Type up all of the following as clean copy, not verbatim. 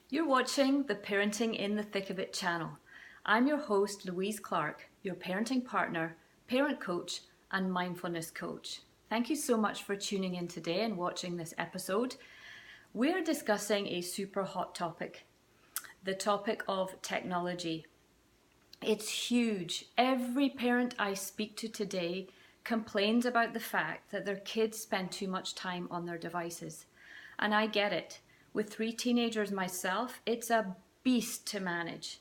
You're watching the Parenting in the Thick of It channel. I'm your host, Louise Clark, your parenting partner, parent coach, and mindfulness coach. Thank you so much for tuning in today and watching this episode. We're discussing a super hot topic, the topic of technology. It's huge. Every parent I speak to today complains about the fact that their kids spend too much time on their devices. And I get it. With 3 teenagers myself, it's a beast to manage.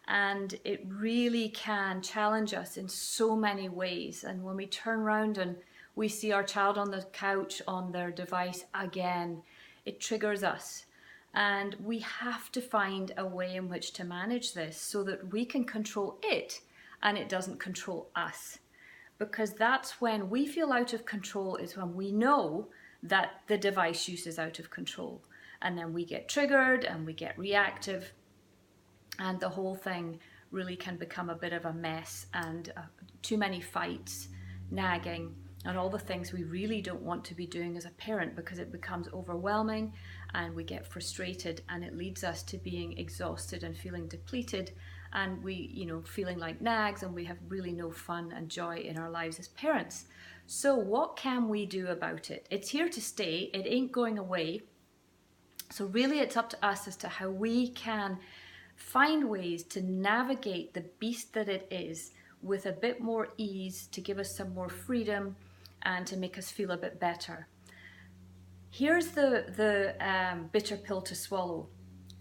And it really can challenge us in so many ways. And when we turn around and we see our child on the couch on their device again, it triggers us. And we have to find a way in which to manage this so that we can control it and it doesn't control us. Because that's when we feel out of control, is when we know that the device use is out of control. And then we get triggered and we get reactive, and the whole thing really can become a bit of a mess, and too many fights, nagging, and all the things we really don't want to be doing as a parent, because it becomes overwhelming and we get frustrated, and it leads us to being exhausted and feeling depleted, and we, feeling like nags, and we have really no fun and joy in our lives as parents. So what can we do about it? It's here to stay. It ain't going away. So really it's up to us as to how we can find ways to navigate the beast that it is with a bit more ease, to give us some more freedom and to make us feel a bit better. Here's the bitter pill to swallow.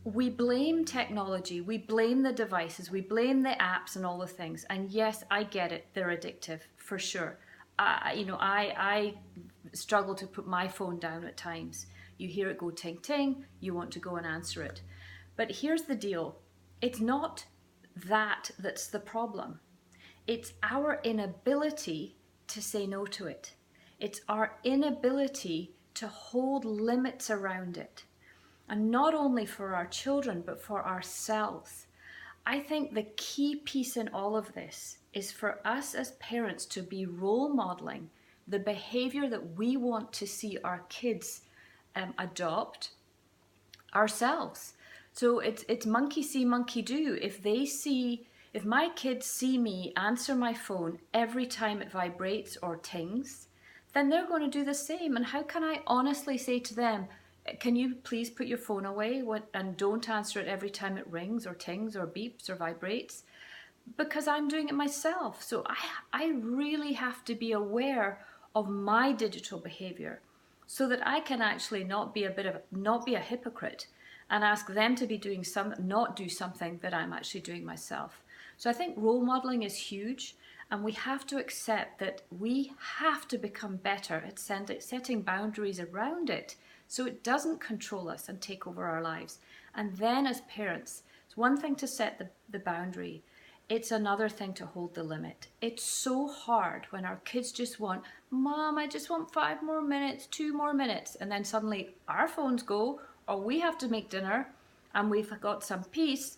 We blame technology, we blame the devices, we blame the apps and all the things. And yes, I get it, they're addictive for sure. I struggle to put my phone down at times. You hear it go ting ting, you want to go and answer it. But here's the deal. It's not that that's the problem. It's our inability to say no to it. It's our inability to hold limits around it. And not only for our children, but for ourselves. I think the key piece in all of this is for us as parents to be role modeling the behavior that we want to see our kids adopt ourselves. So it's monkey see, monkey do. If my kids see me answer my phone every time it vibrates or tings, then they're going to do the same. And how can I honestly say to them, can you please put your phone away and don't answer it every time it rings or tings or beeps or vibrates? Because I'm doing it myself. So I really have to be aware of my digital behavior so that I can actually not be a hypocrite and ask them to be not do something that I'm actually doing myself. So I think role modeling is huge, and we have to accept that we have to become better at setting boundaries around it so it doesn't control us and take over our lives. And then as parents, it's one thing to set the boundary. It's another thing to hold the limit. It's so hard when our kids just want, Mom, I just want 5 more minutes, 2 more minutes. And then suddenly our phones go, or we have to make dinner and we've got some peace.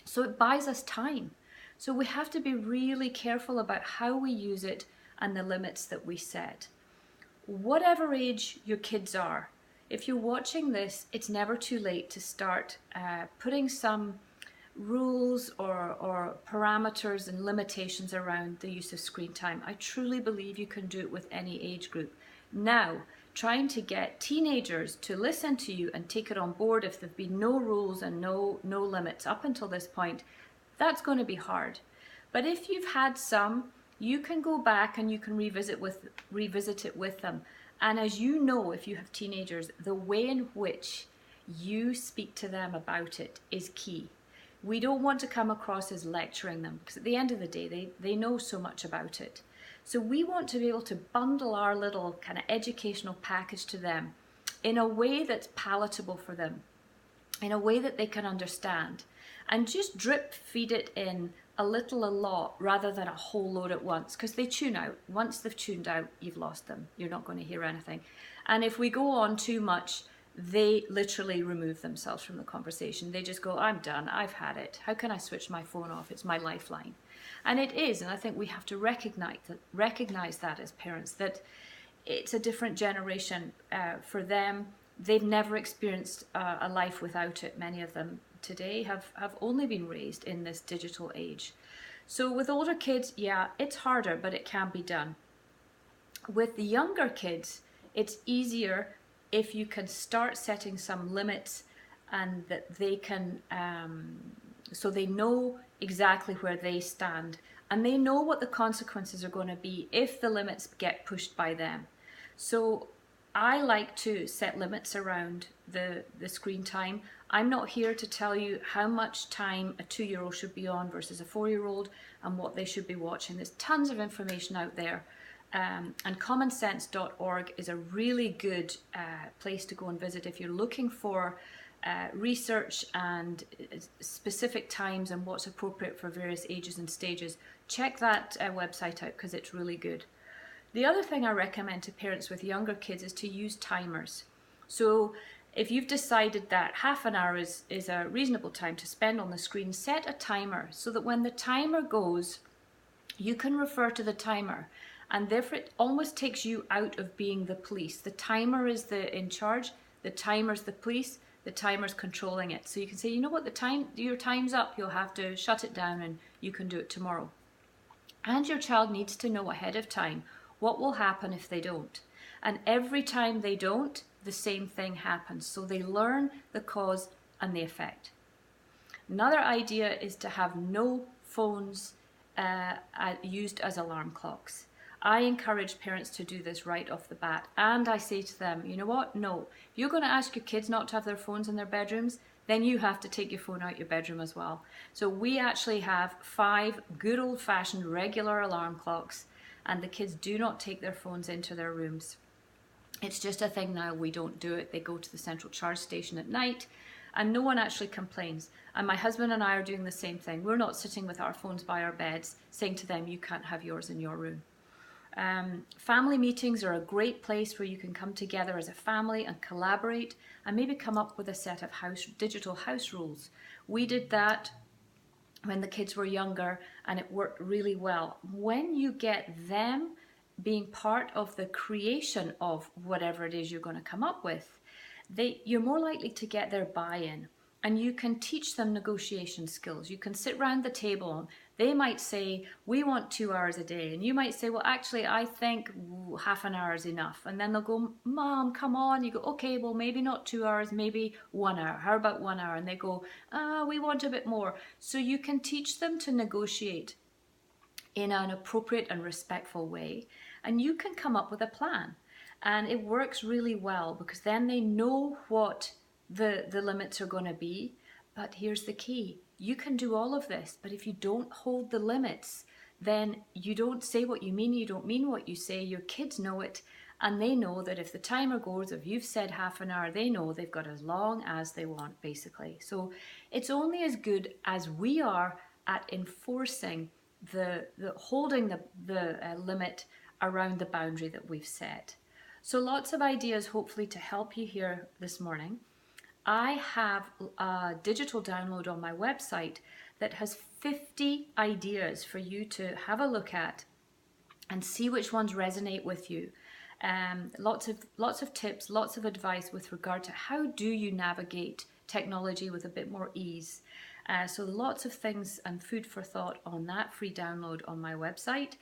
So it buys us time. So we have to be really careful about how we use it and the limits that we set. Whatever age your kids are, if you're watching this, it's never too late to start putting some rules or parameters and limitations around the use of screen time. I truly believe you can do it with any age group. Now, trying to get teenagers to listen to you and take it on board if there've been no rules and no limits up until this point, that's going to be hard. But if you've had some, you can go back and you can revisit it with them. And as you know, if you have teenagers, the way in which you speak to them about it is key. We don't want to come across as lecturing them, because at the end of the day, they know so much about it. So we want to be able to bundle our little kind of educational package to them in a way that's palatable for them, in a way that they can understand, and just drip feed it in a little a lot rather than a whole load at once, because they tune out. Once they've tuned out, you've lost them. You're not going to hear anything. And if we go on too much, they literally remove themselves from the conversation. They just go, I'm done, I've had it. How can I switch my phone off? It's my lifeline. And it is, and I think we have to recognize that as parents, that it's a different generation for them. they've never experienced a life without it. Many of them today have only been raised in this digital age. So with older kids, yeah, it's harder, but it can be done. With the younger kids, it's easier if you can start setting some limits, and that they can, so they know exactly where they stand, and they know what the consequences are going to be if the limits get pushed by them. So I like to set limits around the screen time. I'm not here to tell you how much time a 2-year-old should be on versus a 4-year-old and what they should be watching. There's tons of information out there. And commonsense.org is a really good place to go and visit if you're looking for research and specific times and what's appropriate for various ages and stages. Check that website out because it's really good. The other thing I recommend to parents with younger kids is to use timers. So if you've decided that half an hour is a reasonable time to spend on the screen, set a timer so that when the timer goes, you can refer to the timer, and therefore it almost takes you out of being the police. The timer is in charge, the timer's the police, the timer's controlling it. So you can say, you know what, your time's up, you'll have to shut it down and you can do it tomorrow. And your child needs to know ahead of time what will happen if they don't. And every time they don't, the same thing happens. So they learn the cause and the effect. Another idea is to have no phones used as alarm clocks. I encourage parents to do this right off the bat, and I say to them, you know what, no, if you're going to ask your kids not to have their phones in their bedrooms, then you have to take your phone out your bedroom as well. So we actually have 5 good old-fashioned regular alarm clocks, and the kids do not take their phones into their rooms. It's just a thing now, we don't do it. They go to the central charge station at night, and no one actually complains. And my husband and I are doing the same thing. We're not sitting with our phones by our beds saying to them, you can't have yours in your room. Family meetings are a great place where you can come together as a family and collaborate and maybe come up with a set of digital house rules. We did that when the kids were younger and it worked really well. When you get them being part of the creation of whatever it is you're going to come up with, you're more likely to get their buy-in, and you can teach them negotiation skills. You can sit round the table. They might say, we want 2 hours a day. And you might say, well, actually, I think half an hour is enough. And then they'll go, Mom, come on. You go, okay, well, maybe not 2 hours, maybe 1 hour. How about 1 hour? And they go, we want a bit more. So you can teach them to negotiate in an appropriate and respectful way. And you can come up with a plan. And it works really well because then they know what the limits are going to be. But here's the key. You can do all of this, but if you don't hold the limits, then you don't say what you mean, you don't mean what you say. Your kids know it, and they know that if the timer goes, if you've said half an hour, they know they've got as long as they want, basically. So it's only as good as we are at enforcing the holding the limit around the boundary that we've set. So lots of ideas hopefully to help you here this morning. I have a digital download on my website that has 50 ideas for you to have a look at and see which ones resonate with you. Lots of tips, lots of advice with regard to how do you navigate technology with a bit more ease. So lots of things and food for thought on that free download on my website.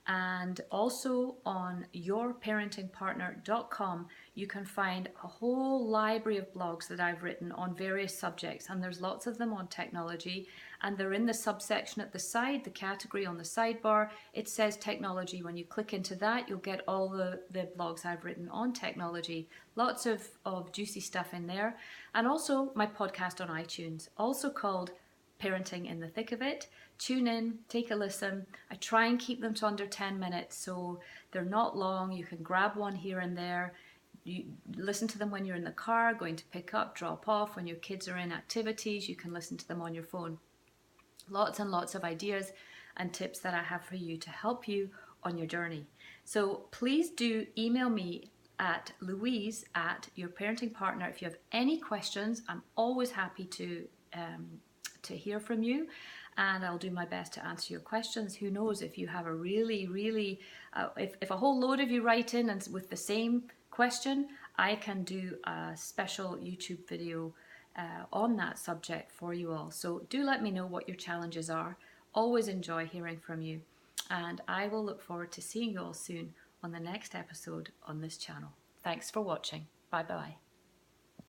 And also on yourparentingpartner.com, you can find a whole library of blogs that I've written on various subjects. And there's lots of them on technology. And they're in the subsection at the side, the category on the sidebar. It says technology. When you click into that, you'll get all the blogs I've written on technology. Lots of juicy stuff in there. And also my podcast on iTunes, also called Parenting in the Thick of It. Tune in, take a listen. I try and keep them to under 10 minutes, so they're not long. You can grab one here and there. You listen to them when you're in the car, going to pick up, drop off. When your kids are in activities, you can listen to them on your phone. Lots and lots of ideas and tips that I have for you to help you on your journey. So please do email me at Louise@yourparentingpartner if you have any questions. I'm always happy to hear from you, and I'll do my best to answer your questions. Who knows, if you have a really, if a whole load of you write in and with the same question, I can do a special YouTube video on that subject for you all. So do let me know what your challenges are. Always enjoy hearing from you. And I will look forward to seeing you all soon on the next episode on this channel. Thanks for watching. Bye bye.